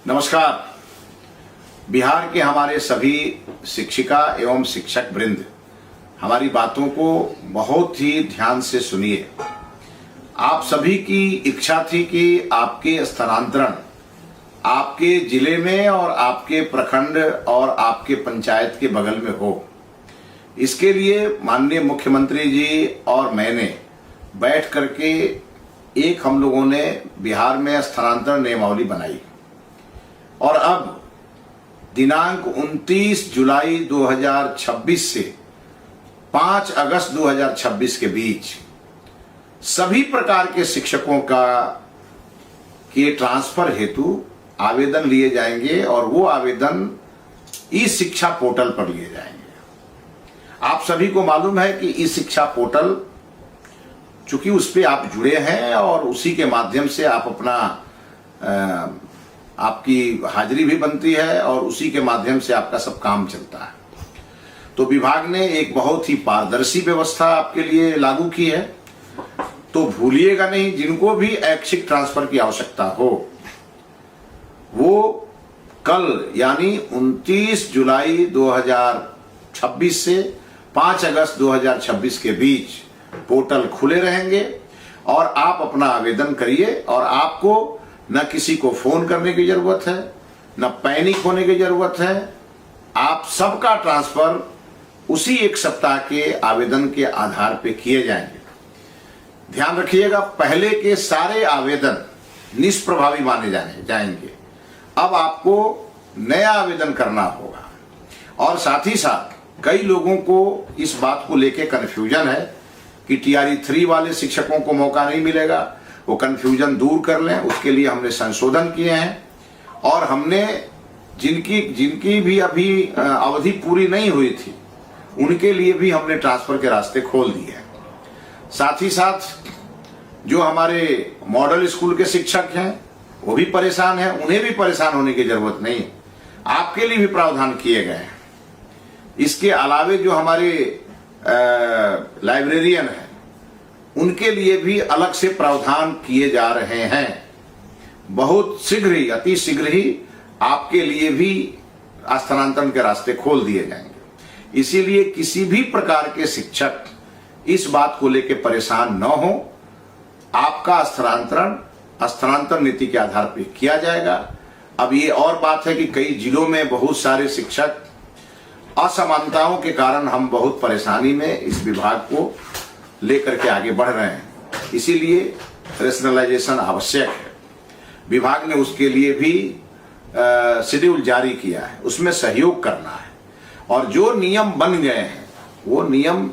नमस्कार। बिहार के हमारे सभी शिक्षिका एवं शिक्षक वृंद हमारी बातों को बहुत ही ध्यान से सुनिए। आप सभी की इच्छा थी कि आपके स्थानांतरण आपके जिले में और आपके प्रखंड और आपके पंचायत के बगल में हो। इसके लिए माननीय मुख्यमंत्री जी और मैंने बैठ करके एक हम लोगों ने बिहार में स्थानांतरण नियमावली बनाई और अब दिनांक 29 जुलाई 2026 से 5 अगस्त 2026 के बीच सभी प्रकार के शिक्षकों के ट्रांसफर हेतु आवेदन लिए जाएंगे और वो आवेदन ई शिक्षा पोर्टल पर लिए जाएंगे। आप सभी को मालूम है कि ई शिक्षा पोर्टल चूंकि उस पर आप जुड़े हैं और उसी के माध्यम से आप अपना आपकी हाजिरी भी बनती है और उसी के माध्यम से आपका सब काम चलता है। तो विभाग ने एक बहुत ही पारदर्शी व्यवस्था आपके लिए लागू की है। तो भूलिएगा नहीं, जिनको भी ऐच्छिक ट्रांसफर की आवश्यकता हो वो कल यानी 29 जुलाई 2026 से 5 अगस्त 2026 के बीच पोर्टल खुले रहेंगे और आप अपना आवेदन करिए। और आपको न किसी को फोन करने की जरूरत है, न पैनिक होने की जरूरत है। आप सबका ट्रांसफर उसी एक सप्ताह के आवेदन के आधार पर किए जाएंगे। ध्यान रखिएगा, पहले के सारे आवेदन निष्प्रभावी माने जाएंगे। अब आपको नया आवेदन करना होगा। और साथ ही साथ कई लोगों को इस बात को लेके कन्फ्यूजन है कि टीआरई 3 वाले शिक्षकों को मौका नहीं मिलेगा। वो कन्फ्यूजन दूर कर लें, उसके लिए हमने संशोधन किए हैं और हमने जिनकी भी अभी अवधि पूरी नहीं हुई थी उनके लिए भी हमने ट्रांसफर के रास्ते खोल दिए हैं। साथ ही साथ जो हमारे मॉडल स्कूल के शिक्षक हैं वो भी परेशान हैं, उन्हें भी परेशान होने की जरूरत नहीं, आपके लिए भी प्रावधान किए गए हैं। इसके अलावे जो हमारे लाइब्रेरियन हैं उनके लिए भी अलग से प्रावधान किए जा रहे हैं। बहुत शीघ्र ही, अति शीघ्र ही आपके लिए भी स्थानांतरण के रास्ते खोल दिए जाएंगे। इसीलिए किसी भी प्रकार के शिक्षक इस बात को लेकर परेशान न हो। आपका स्थानांतरण नीति के आधार पर किया जाएगा। अब ये और बात है कि कई जिलों में बहुत सारे शिक्षक असमानताओं के कारण हम बहुत परेशानी में इस विभाग को लेकर के आगे बढ़ रहे हैं। इसीलिए रेशनलाइजेशन आवश्यक है। विभाग ने उसके लिए भी शेड्यूल जारी किया है, उसमें सहयोग करना है और जो नियम बन गए हैं वो नियम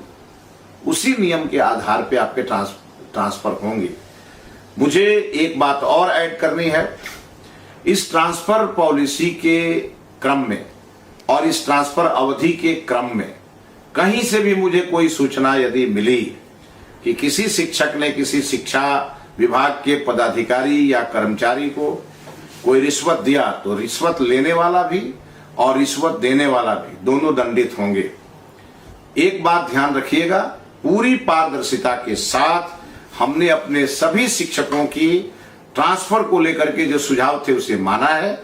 उसी नियम के आधार पे आपके ट्रांसफर होंगे। मुझे एक बात और ऐड करनी है। इस ट्रांसफर पॉलिसी के क्रम में और इस ट्रांसफर अवधि के क्रम में कहीं से भी मुझे कोई सूचना यदि मिली कि किसी शिक्षक ने किसी शिक्षा विभाग के पदाधिकारी या कर्मचारी को कोई रिश्वत दिया तो रिश्वत लेने वाला भी और रिश्वत देने वाला भी दोनों दंडित होंगे। एक बात ध्यान रखिएगा, पूरी पारदर्शिता के साथ हमने अपने सभी शिक्षकों की ट्रांसफर को लेकर के जो सुझाव थे उसे माना है।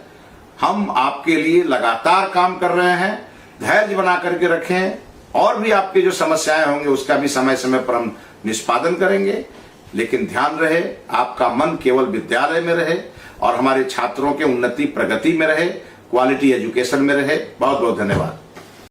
हम आपके लिए लगातार काम कर रहे हैं। धैर्य बना करके रखें और भी आपके जो समस्याएं होंगे उसका भी समय समय पर हम निष्पादन करेंगे। लेकिन ध्यान रहे, आपका मन केवल विद्यालय में रहे और हमारे छात्रों के उन्नति प्रगति में रहे, क्वालिटी एजुकेशन में रहे। बहुत बहुत धन्यवाद।